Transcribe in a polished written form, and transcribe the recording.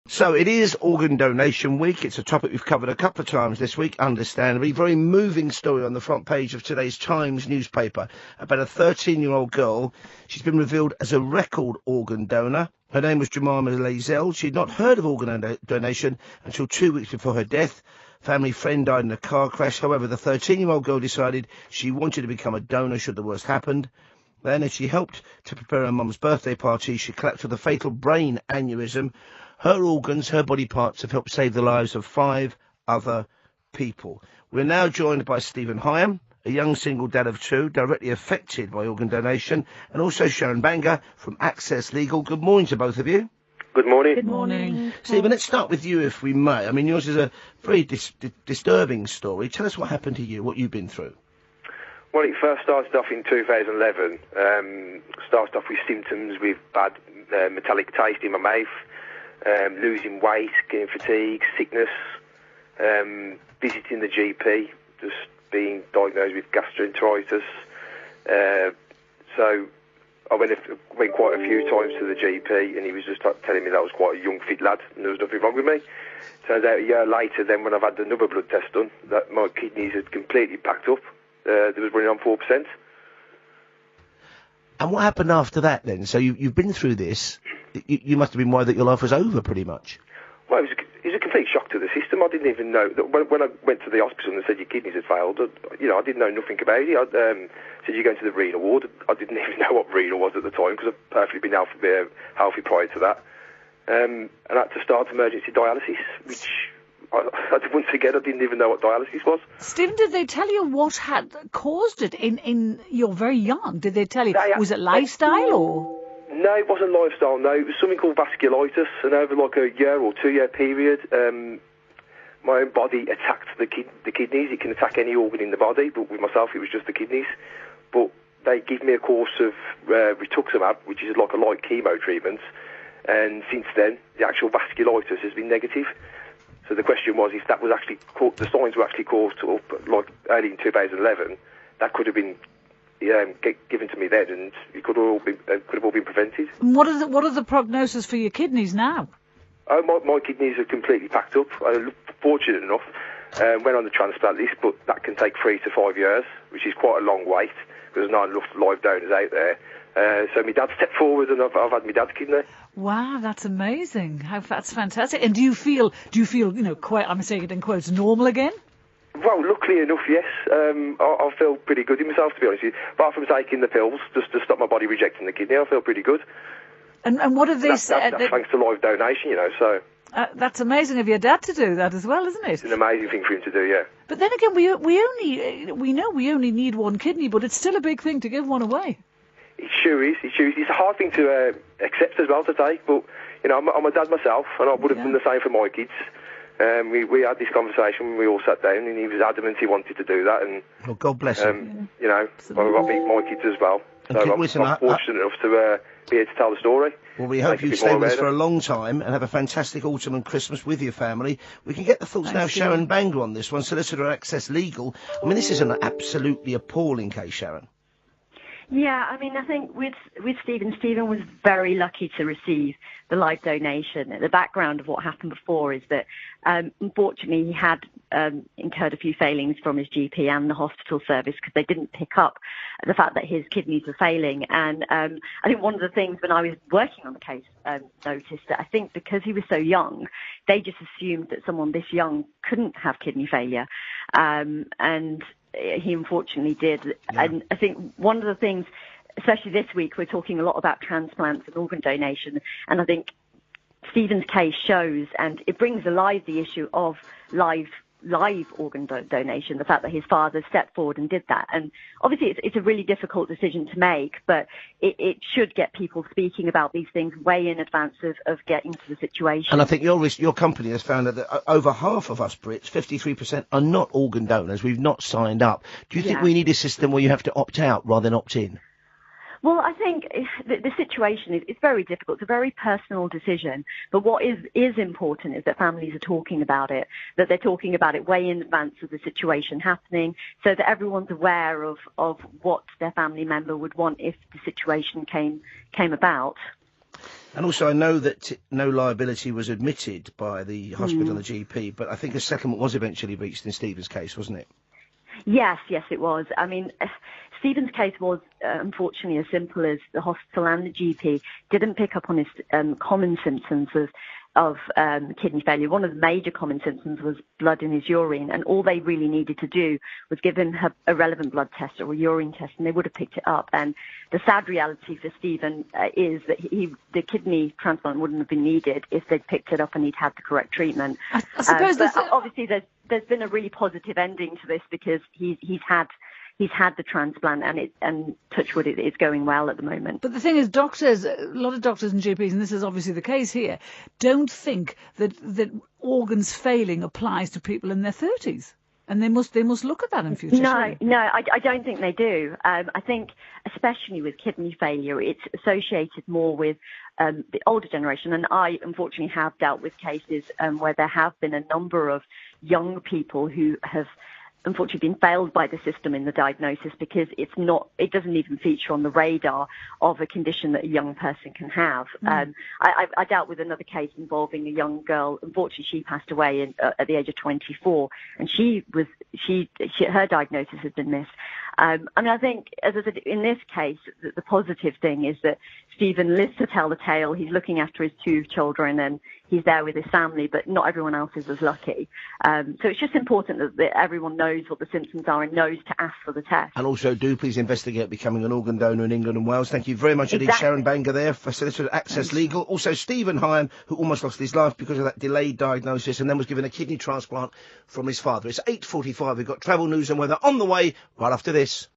So it is Organ Donation Week. It's a topic we've covered a couple of times this week, understandably. Very moving story on the front page of today's Times newspaper about a 13-year-old girl. She's been revealed as a record organ donor. Her name was Jemima Lazelle. She'd not heard of organ donation until 2 weeks before her death. Family friend died in a car crash. However, the 13-year-old girl decided she wanted to become a donor should the worst happen. Then, as she helped to prepare her mum's birthday party, she collapsed with a fatal brain aneurysm. Her organs, her body parts, have helped save the lives of 5 other people. We're now joined by Stephen Hyam, a young single dad of 2, directly affected by organ donation, and also Sharon Banga from Access Legal. Good morning to both of you. Good morning. Good morning. Stephen, let's start with you, if we may. I mean, yours is a very disturbing story. Tell us what happened to you, what you've been through. Well, it first started off in 2011. Started off with symptoms with bad metallic taste in my mouth, losing weight, getting fatigue, sickness, visiting the GP, just being diagnosed with gastroenteritis. So I went quite a few times to the GP, and he was just telling me that I was quite a young, fit lad, and there was nothing wrong with me. Turns out a year later, then when I've had another blood test done, that my kidneys had completely packed up. They was running on 4%. And what happened after that then? So you've been through this. You must have been worried that your life was over, pretty much. Well, it was a complete shock to the system. I didn't even know that when I went to the hospital and they said your kidneys had failed. I didn't know nothing about it. I said you're going to the renal ward. I didn't even know what renal was at the time because I'd perfectly been healthy prior to that. And I had to start emergency dialysis, which once again I didn't even know what dialysis was. Stephen, did they tell you what had caused it? In you're very young. Did they tell you? Was it lifestyle or? No, it wasn't lifestyle, no. It was something called vasculitis, and over like a year or 2 year period, my own body attacked the kidneys. It can attack any organ in the body, but with myself it was just the kidneys. But they give me a course of rituximab, which is like a light chemo treatment, and since then the actual vasculitis has been negative. So the question was, if that was actually the signs were actually caused up, like early in 2011, that could have been given to me then, and it could have all been prevented. And what are the prognosis for your kidneys now? Oh, my kidneys are completely packed up. I'm fortunate enough, went on the transplant list, but that can take 3 to 5 years, which is quite a long wait because there's not enough live donors out there. So my dad stepped forward, and I've had my dad's kidney. Wow, that's amazing! That's fantastic. And do you feel quite, I'm saying it in quotes, normal again? Well, luckily enough, yes. I feel pretty good in myself, to be honest with you. Apart from taking the pills just to stop my body rejecting the kidney, I feel pretty good. And what have they said? That's thanks to live donation, so. That's amazing of your dad to do that as well, isn't it? It's an amazing thing for him to do, yeah. But then again, we only need one kidney, but it's still a big thing to give one away. It sure is. It's a hard thing to accept as well to take, but I'm a dad myself, and I would have done the same for my kids. We had this conversation when we all sat down, and he was adamant he wanted to do that. And well, God bless him. I've got my kids as well. So I'm fortunate enough to be here to tell the story. Well, we hope you stay with us for a long time and have a fantastic autumn and Christmas with your family. We can get the thoughts now of Sharon Banga on this one, Solicitor Access Legal. I mean, this is an absolutely appalling case, Sharon. Yeah, I mean, I think with Stephen was very lucky to receive the live donation. The background of what happened before is that, unfortunately, he had incurred a few failings from his GP and the hospital service because they didn't pick up the fact that his kidneys were failing. And I think one of the things when I was working on the case, noticed that I think because he was so young, they just assumed that someone this young couldn't have kidney failure. And he unfortunately did. Yeah. And I think one of the things, especially this week, we're talking a lot about transplants and organ donation. And I think Stephen's case shows, and it brings alive the issue of live organ donation, the fact that his father stepped forward and did that. And obviously it's a really difficult decision to make, but it should get people speaking about these things way in advance of getting to the situation. And I think your company has found that over half of us Brits, 53%, are not organ donors. We've not signed up. Do you think we need a system where you have to opt out rather than opt in? Well, I think the situation is very difficult. It's a very personal decision. But what is important is that families are talking about it, that they're talking about it way in advance of the situation happening, so that everyone's aware of what their family member would want if the situation came about. And also, I know that no liability was admitted by the hospital and the GP, but I think a settlement was eventually reached in Stephen's case, wasn't it? Yes, it was. I mean, Stephen's case was unfortunately as simple as the hospital and the GP didn't pick up on his common symptoms of kidney failure. One of the major common symptoms was blood in his urine, and all they really needed to do was give him a relevant blood test or a urine test, and they would have picked it up. And the sad reality for Stephen is that the kidney transplant wouldn't have been needed if they'd picked it up and he'd had the correct treatment. I suppose obviously there's been a really positive ending to this because he's had the transplant, and touch wood, it's going well at the moment. But the thing is, doctors, a lot of doctors and GPs, and this is obviously the case here, don't think that organs failing applies to people in their 30s. And they must look at that in future. No, I don't think they do. I think, especially with kidney failure, it's associated more with the older generation. And I, unfortunately, have dealt with cases where there have been a number of young people who have unfortunately been failed by the system in the diagnosis because it doesn't even feature on the radar of a condition that a young person can have. I dealt with another case involving a young girl. Unfortunately, she passed away at the age of 24, and her diagnosis has been missed. I mean, I think, as I said, in this case, the positive thing is that Stephen lives to tell the tale. He's looking after his 2 children and he's there with his family, but not everyone else is as lucky. So it's just important that everyone knows what the symptoms are and knows to ask for the test. And also, do please investigate becoming an organ donor in England and Wales. Thank you very much indeed, Sharon Banger there, for Solicitor Access Legal. Also, Stephen Hyam, who almost lost his life because of that delayed diagnosis and then was given a kidney transplant from his father. It's 8:45. We've got travel news and weather on the way right after this.